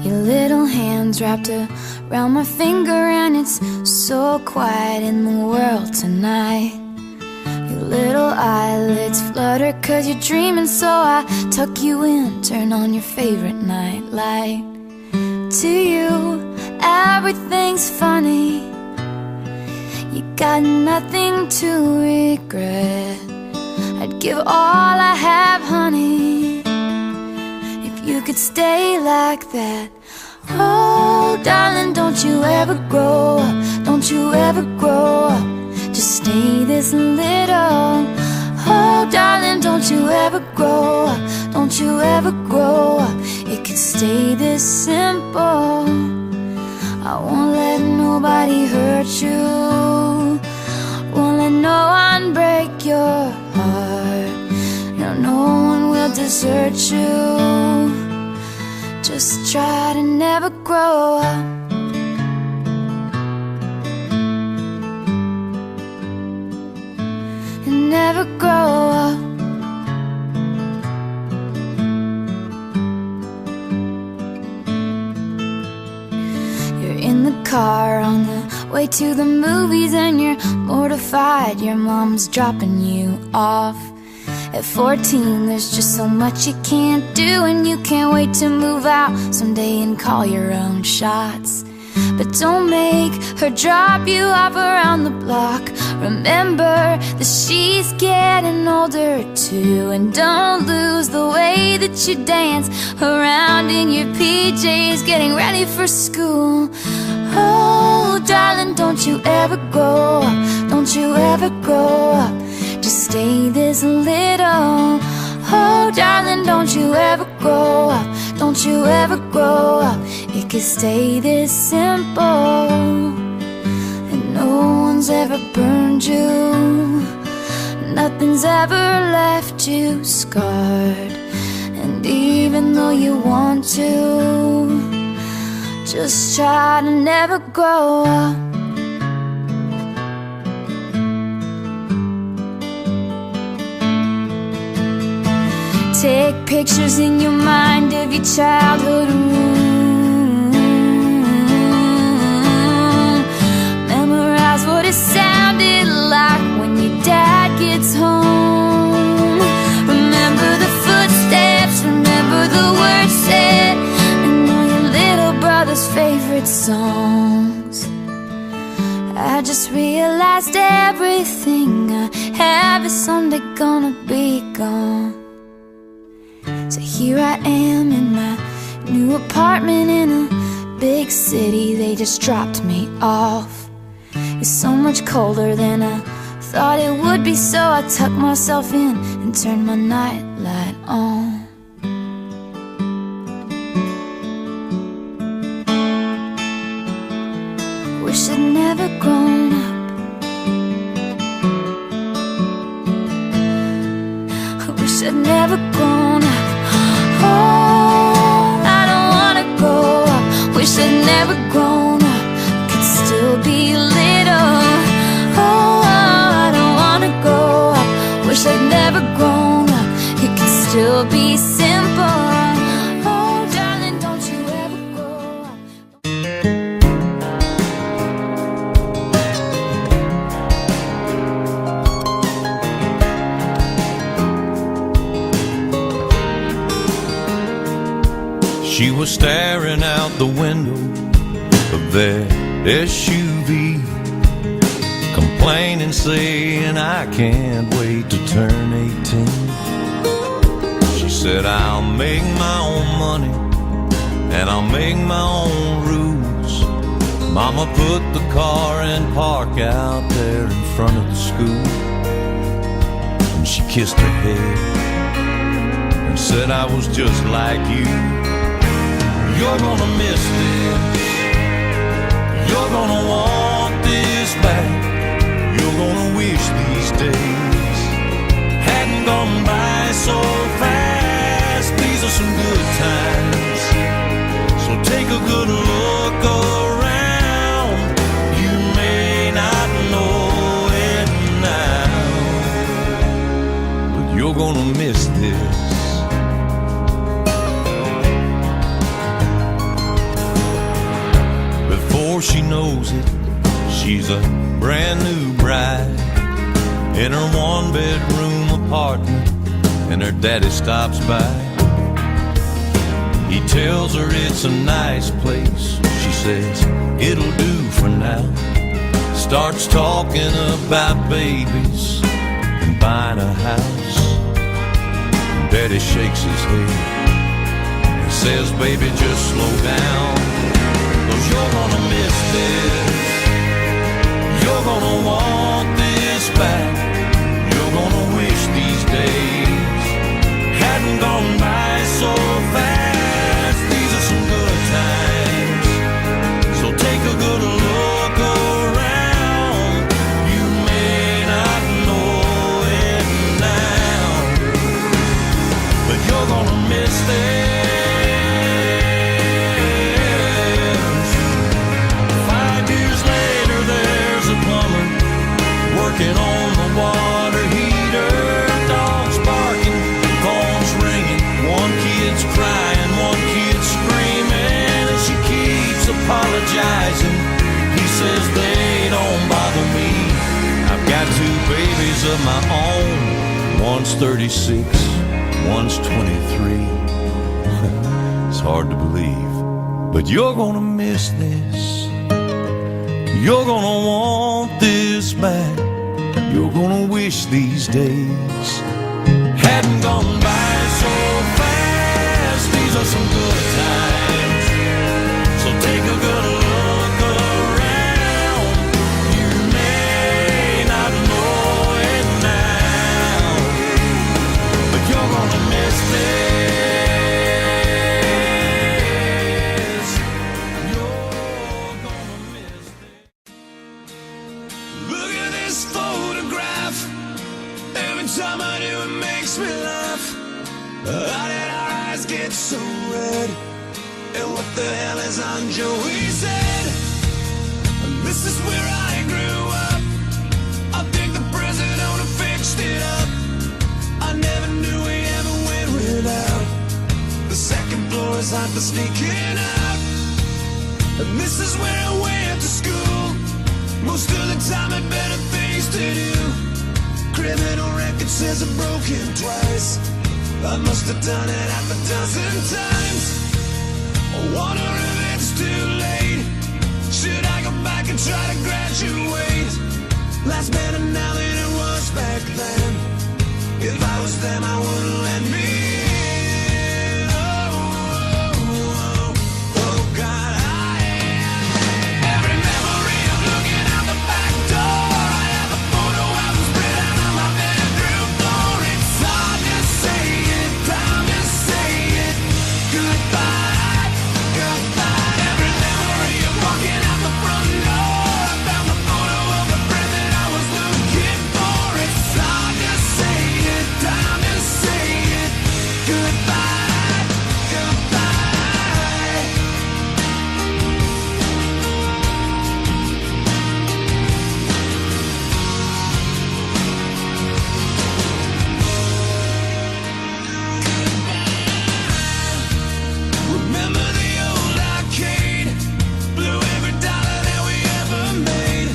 Your little hands wrapped around my finger, and it's so quiet in the world tonight. Your little eyelids flutter 'cause you're dreaming, so I tuck you in, turn on your favorite night light. To you, everything's funny. You got nothing to regret. I'd give all I have, honey, if you could stay like that. Oh, darling, don't you ever grow up, don't you ever grow up, just stay this little. Oh, darling, don't you ever grow up, don't you ever grow up, it could stay this simple. I won't let nobody hurt you, won't let no one break your heart. No, no one will desert you. Just try to never grow up. And never grow up. You're in the car on the way to the movies, and you're mortified your mom's dropping you off. At 14, there's just so much you can't do, and you can't wait to move out someday and call your own shots. But don't make her drop you off around the block. Remember that she's getting older too, and don't lose the way that you dance around in your PJs getting ready for school. Oh, darling, don't you ever grow up, don't you ever grow up, just stay this little. Oh, darling, don't you ever grow up, don't you ever grow up, it could stay this simple. And no one's ever burned you, nothing's ever left you scarred. And even though you want to, just try to never grow up. Take pictures in your mind of your childhood room. Memorize what it sounded like when your dad gets home. Remember the footsteps, remember the words said, and all your little brother's favorite songs. I just realized everything I have is someday gonna be gone. So here I am in my new apartment in a big city. They just dropped me off. It's so much colder than I thought it would be, so I tucked myself in and turned my nightlight on. Wish I'd never grown up. I wish I'd never grown up. Oh, I don't wanna grow up. Wish I'd never grown up, could still be little. Oh, I don't wanna grow up. Wish I'd never grown up, it could still be simple. Oh, darling, don't you ever grow up. She was staring out the window of that SUV, complaining, saying, I can't wait to turn 18. She said, I'll make my own money and I'll make my own rules. Mama put the car in park out there in front of the school, and she kissed her head and said, I was just like you. You're gonna miss this, you're gonna want this back, you're gonna wish these days hadn't gone by so fast. These are some good times, so take a good look around. You may not know it now, but you're gonna miss this. knows it. She's a brand new bride in her one-bedroom apartment, and her daddy stops by. He tells her it's a nice place. She says it'll do for now. Starts talking about babies and buying a house. Daddy shakes his head and says, baby, just slow down, 'cause you're gonna miss this. You're gonna want this back. You're gonna wish these days hadn't gone by so fast. These are some good times, so take a good look around. You may not know it now, but you're gonna miss this. 5 years later, there's a plumber working on the water heater. Dogs barking, phones ringing, one kid's crying, one kid's screaming, and she keeps apologizing. He says they don't bother me. I've got 2 babies of my own. One's 36, one's 23. It's hard to believe, but you're gonna miss this. You're gonna want this back. You're gonna wish these days hadn't gone by so fast. These are some good times, so take a good look around. You may not know it now, but you're gonna miss this. You're gonna miss this. Look at this photograph. Every time I do, it makes me laugh. How did our eyes get so red? And what the hell is on Joey's head? And this is where I grew up. I think the president who fixed it up. I never knew we ever went without. The second floor is hot for sneaking out. And this is where I went to school. Most of the time had better things to do. Criminal record says I've broken twice. I must have done it 6 times. I wonder if it's too late. Should I go back and try to graduate? Life's better now than it was back then. If I was them, I wouldn't let me in. Oh God, every memory of looking out the back door. I have a photo album spread out on my bedroom floor. It's hard to say it, time to say it. Goodbye, goodbye. Every memory of walking out the front door. I found the photo of the friend that I was looking for. It's hard to say it, time to say it. Goodbye, goodbye. Remember the old arcade? Blew every dollar that we ever made.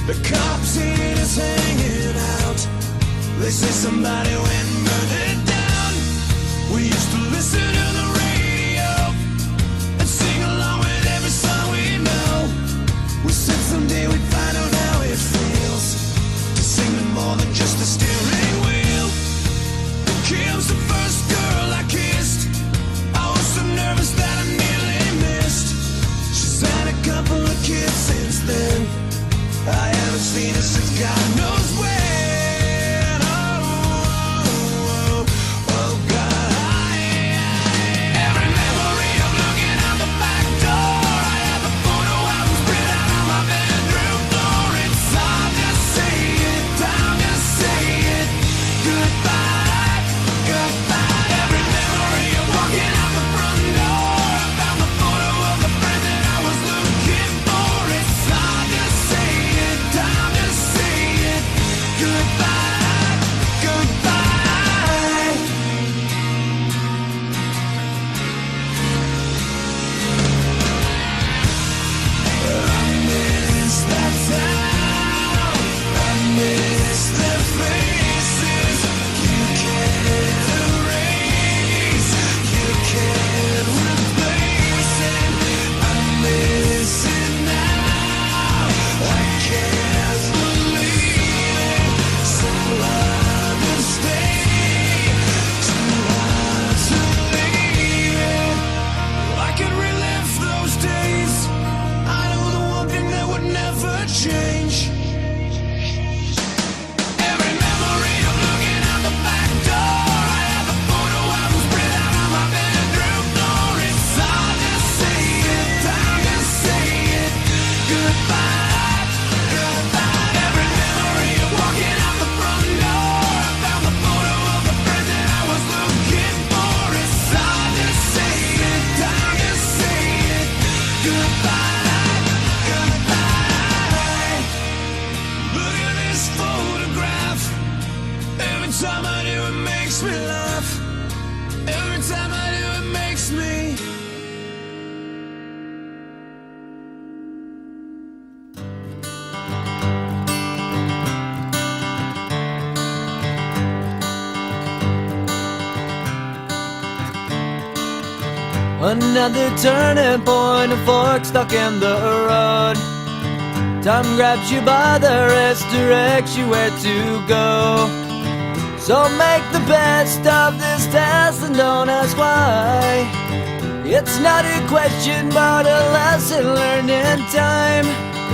The cops seen us hanging out. They say somebody went and burned it down. We used to listen to the radio and sing along with every song we know. We said someday we'd find out how it feels to sing to more than just a steering wheel. Kim's the first girl I kissed. I was so nervous that I nearly missed. She's had a couple of kids since then. I haven't seen her since God knows when. Oh, Another turning point, a fork stuck in the road. Time grabs you by the wrist, directs you where to go. So make the best of this test and don't ask why. It's not a question but a lesson learned in time.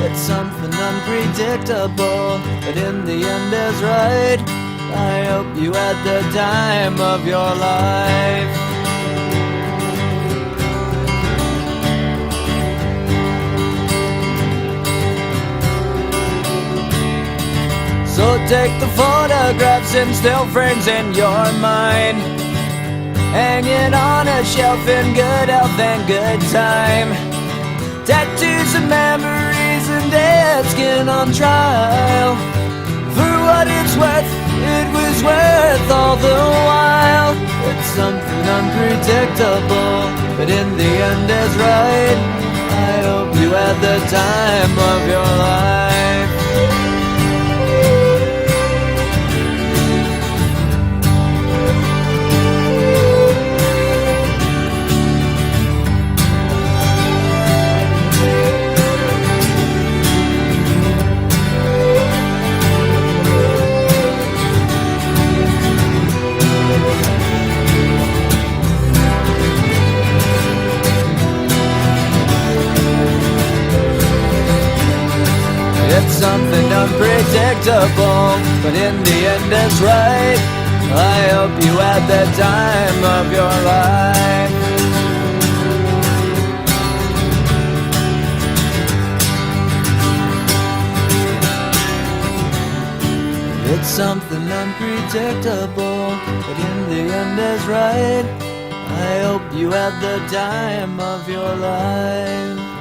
It's something unpredictable, but in the end is right. I hope you had the time of your life. So take the photographs and still frames in your mind, hang it on a shelf in good health and good time. Tattoos and memories and dead skin on trial. For what it's worth, it was worth all the while. It's something unpredictable, but in the end is right. I hope you had the time of your life. It's something unpredictable, but in the end it's right. I hope you had the time of your life. It's something unpredictable, but in the end is right. I hope you had the time of your life.